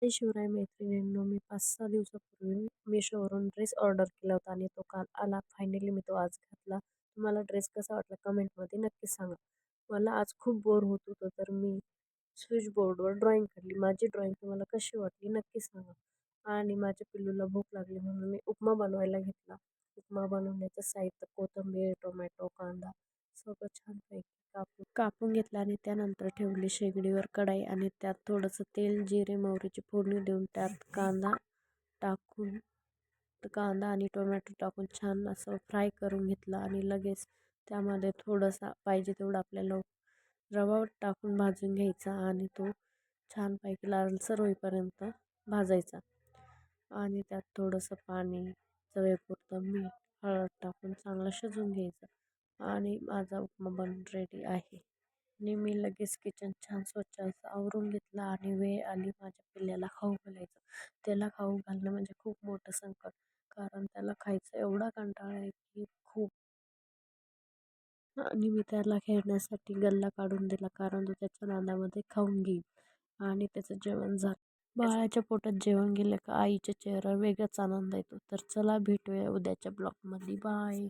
नमस्ते शिवराय मैत्रिणींनो, मी 5-6 दिवसापूर्वी Meeshoवरून dress order केला होता आणि तो काल आला. फायनली मी तो आज घातला. तुम्हाला ड्रेस कसा वाटला कमेंटमध्ये नक्की सांगा. मला आज खूप बोर होत होतं तर मी स्विचबोर्डवर ड्रॉइंग काढली. माझी ड्रॉइंग तुम्हाला कशी वाटली नक्की सांगा. आणि माझ्या पिल्लूला भूक लागली म्हणून मी उपमा बनवायला घेतला. उपमा बनवण्याचं साहित्य कोथिंबीर, टोमॅटो, कांदा सगळं छानपैकी कापून घेतला आणि त्यानंतर ठेवली शेगडीवर कढाई आणि त्यात थोडंसं तेल, जिरे, मोहरीची फोडणी देऊन त्यात टाकून कांदा आणि टोमॅटो टाकून छान असं फ्राय करून घेतला आणि लगेच त्यामध्ये थोडासा पाहिजे तेवढा आपल्याला रवा टाकून भाजून घ्यायचा आणि तो छानपैकी लालसर होईपर्यंत भाजायचा आणि त्यात थोडंसं पाणी, चवीपुरतं मीठ, हळद टाकून चांगलं शिजवून घ्यायचं आणि माझा उपमा बनून रेडी आहे. आणि मी लगेच किचन छान स्वच्छ असं आवरून घेतलं आणि वेळ आली माझ्या पिल्ल्याला खाऊ घालायचं. त्याला खाऊ घालणं म्हणजे खूप मोठं संकट, कारण त्याला खायचा एवढा कंटाळा आहे की खूप. आणि मी त्याला खेळण्यासाठी गल्ला काढून दिला, कारण तो त्याच्या नादामध्ये खाऊन घेईल आणि त्याचं जेवण झालं. बाळाच्या पोटात जेवण गेलं का आईच्या चेहऱ्यावर वेगळाच आनंद येतो. तर चला भेटूया उद्याच्या ब्लॉगमध्ये. बाय.